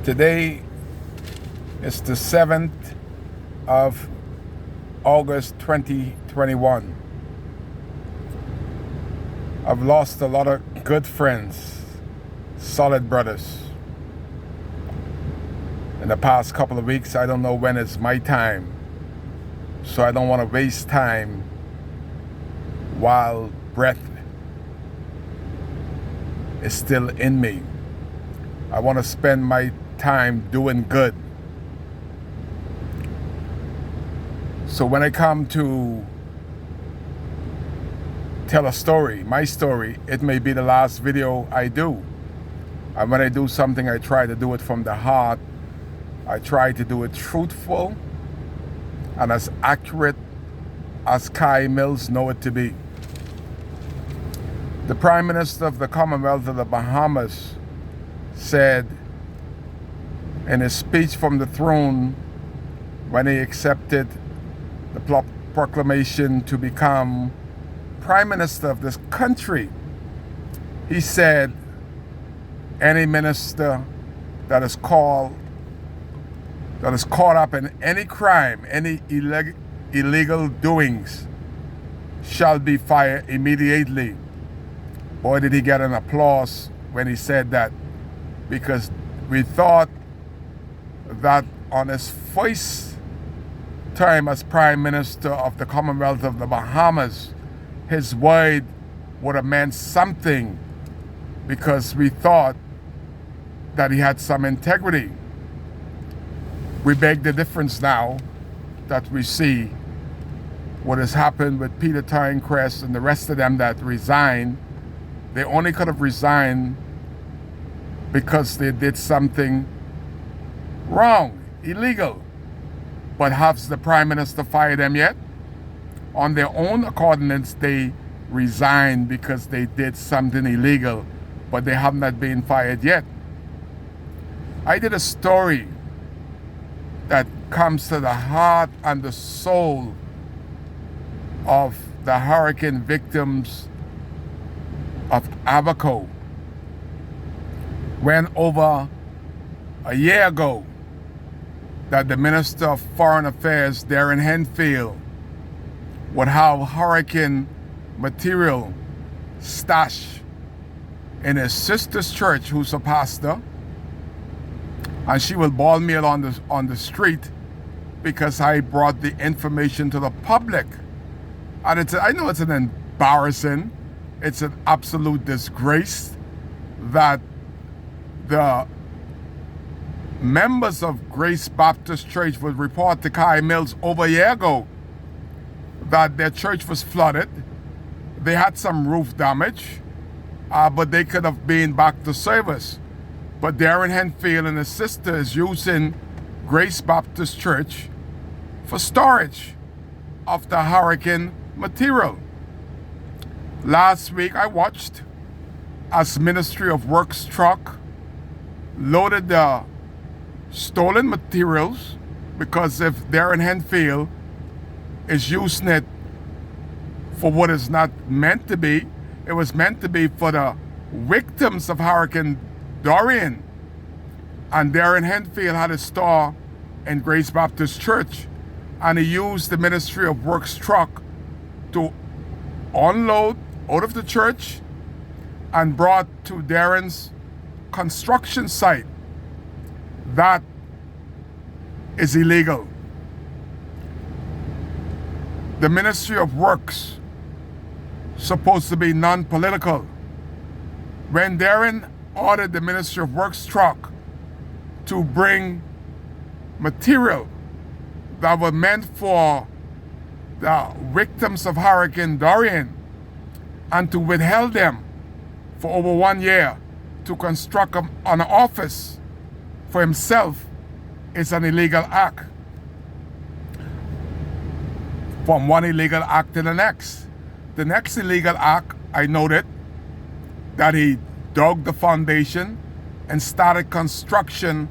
Today is the 7th of August 2021. I've lost a lot of good friends, solid brothers. In the past couple of weeks, I don't know when it's my time, so I don't want to waste time while breath is still in me. I want to spend my time doing good. So when I come to tell a story, my story, it may be the last video I do. And when I do something, I try to do it from the heart. I try to do it truthful and as accurate as Kai Mills know it to be. The Prime Minister of the Commonwealth of the Bahamas said in his speech from the throne when he accepted the proclamation to become Prime Minister of this country, he said, any minister that is caught up in any crime, any illegal doings, shall be fired immediately. Boy, did he get an applause when he said that, because we thought that on his first time as Prime Minister of the Commonwealth of the Bahamas, his word would have meant something, because we thought that he had some integrity. We beg the difference now that we see what has happened with Peter Tynecrest and the rest of them that resigned. They only could have resigned because they did something wrong, illegal. But has the Prime Minister fired them yet? On their own accordance, they resigned because they did something illegal, but they have not been fired yet. I did a story that comes to the heart and the soul of the hurricane victims of Abaco, when over a year ago that the Minister of Foreign Affairs, Darren Henfield, would have hurricane material stashed in his sister's church, who's a pastor, and she will ball me on the street because I brought the information to the public. And I know it's an embarrassing, it's an absolute disgrace that the members of Grace Baptist Church would report to Kai Mills over a year ago that their church was flooded. They had some roof damage, but they could have been back to service. But Darren Henfield and his sister is using Grace Baptist Church for storage of the hurricane material. Last week I watched as Ministry of Works truck loaded the stolen materials, because if Darren Henfield is using it for what is not meant to be, it was meant to be for the victims of Hurricane Dorian. And Darren Henfield had a store in Grace Baptist Church, and he used the Ministry of Works truck to unload out of the church and brought to Darren's construction site. That is illegal. The Ministry of Works supposed to be non-political. When Darren ordered the Ministry of Works truck to bring material that were meant for the victims of Hurricane Dorian, and to withhold them for over 1 year to construct an office for himself, is an illegal act. From one illegal act to the next. The next illegal act, I noted that he dug the foundation and started construction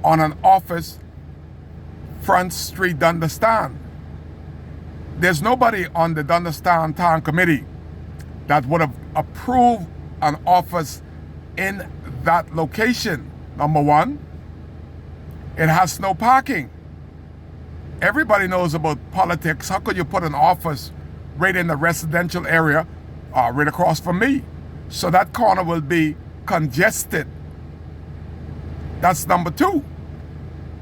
on an office Front Street Dundastan. There's nobody on the Dundastan Town Committee that would have approved an office in that location, number one. It has no parking. Everybody knows about politics. How could you put an office right in the residential area right across from me? So that corner will be congested. That's number two.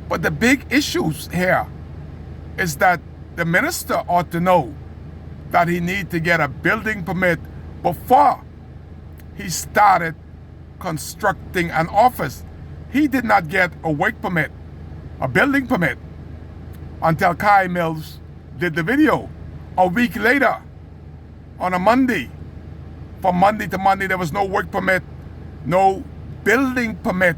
But the big issues here is that the minister ought to know that he need to get a building permit before he started constructing an office. He did not get a work permit, a building permit, until Kai Mills did the video. A week later, on a Monday, from Monday to Monday, there was no work permit, no building permit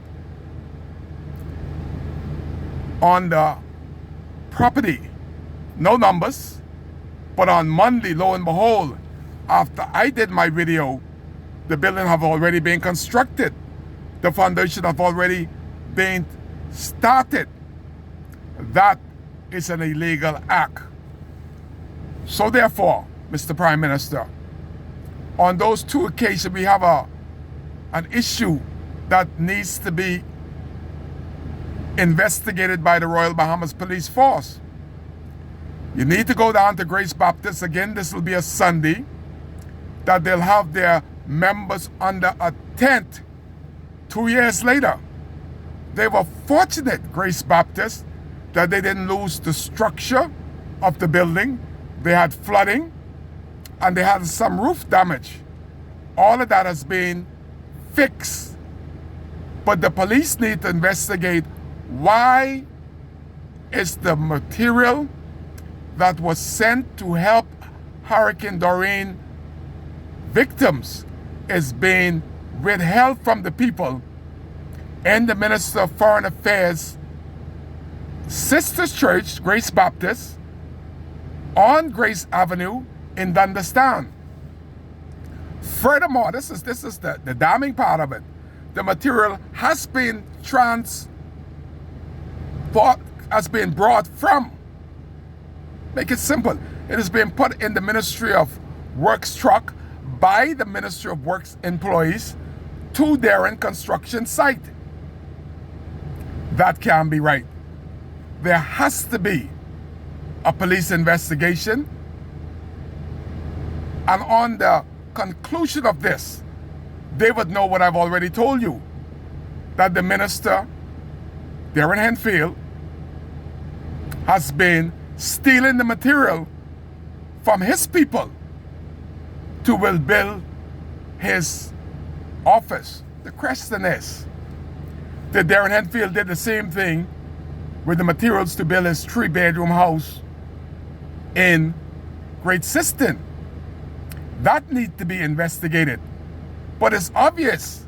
on the property. No numbers. But on Monday, lo and behold, after I did my video, the building have already been constructed. The foundation have already been started. That is an illegal act. So therefore, Mr. Prime Minister, on those two occasions, we have an issue that needs to be investigated by the Royal Bahamas Police Force. You need to go down to Grace Baptist. Again, this will be a Sunday, that they'll have their members under a tent 2 years later. They were fortunate, Grace Baptist, that they didn't lose the structure of the building. They had flooding and they had some roof damage. All of that has been fixed. But the police need to investigate why is the material that was sent to help Hurricane Dorian victims is being withheld from the people, and the Minister of Foreign Affairs Sisters Church, Grace Baptist, on Grace Avenue in Dundastan. Furthermore, this is the damning part of it. The material has been brought from, make it simple, it has been put in the Ministry of Works truck by the Ministry of Works employees to their construction site. That can't be right. There has to be a police investigation. And on the conclusion of this, they would know what I've already told you, that the minister, Darren Henfield, has been stealing the material from his people to will build his office. The question is, that Darren Henfield did the same thing with the materials to build his 3-bedroom house in Great Siston. That needs to be investigated. But it's obvious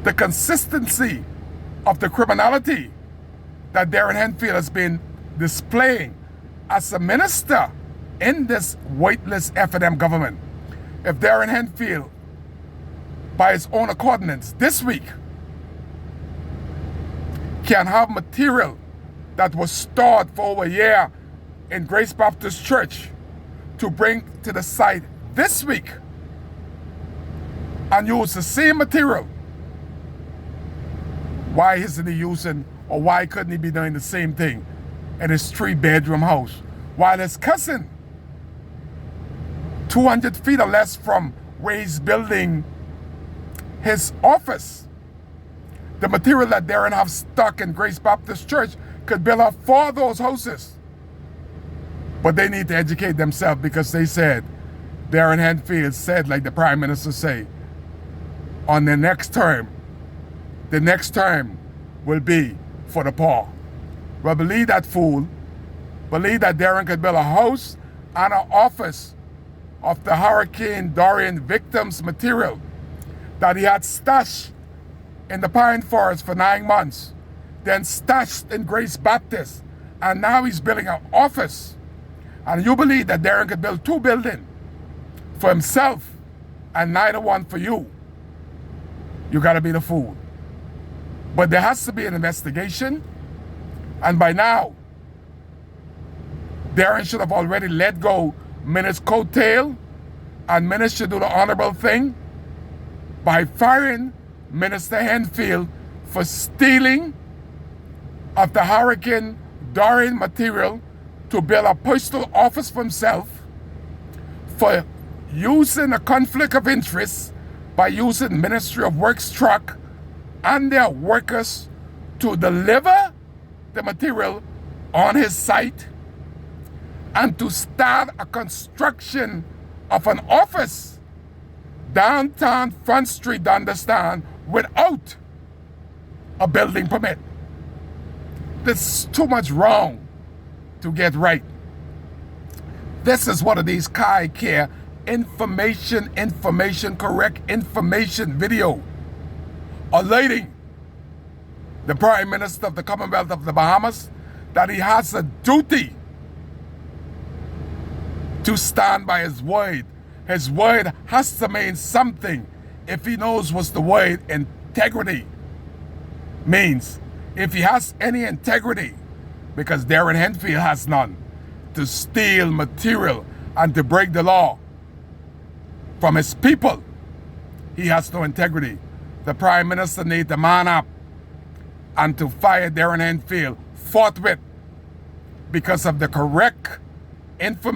the consistency of the criminality that Darren Henfield has been displaying as a minister in this weightless F&M government. If Darren Henfield, by his own accordance this week, can have material that was stored for over a year in Grace Baptist Church to bring to the site this week and use the same material, why isn't he using, or why couldn't he be doing the same thing in his 3-bedroom house, while his cousin, 200 feet or less from where he's building his office, the material that Darren have stuck in Grace Baptist Church could build up 4 of those houses. But they need to educate themselves, because they said, Darren Henfield said, like the Prime Minister say, on the next term will be for the poor. Well, believe that fool. Believe that Darren could build a house and an office of the Hurricane Dorian victims' material that he had stashed in the pine forest for 9 months, then stashed in Grace Baptist, and now he's building an office. And you believe that Darren could build 2 buildings for himself and neither one for you? You gotta be the fool. But there has to be an investigation, and by now, Darren should have already let go Minnie's coattail, and Minnie should do the honorable thing by firing Minister Henfield for stealing of the Hurricane Dorian material to build a postal office for himself, for using a conflict of interest by using Ministry of Works truck and their workers to deliver the material on his site, and to start a construction of an office downtown Front Street, understand, without a building permit. There's too much wrong to get right. This is one of these Kai Care information correct information video alerting the Prime Minister of the Commonwealth of the Bahamas that he has a duty to stand by his word. His word has to mean something if he knows what the word integrity means. If he has any integrity, because Darren Henfield has none, to steal material and to break the law from his people, he has no integrity. The Prime Minister needs to man up and to fire Darren Henfield forthwith because of the correct information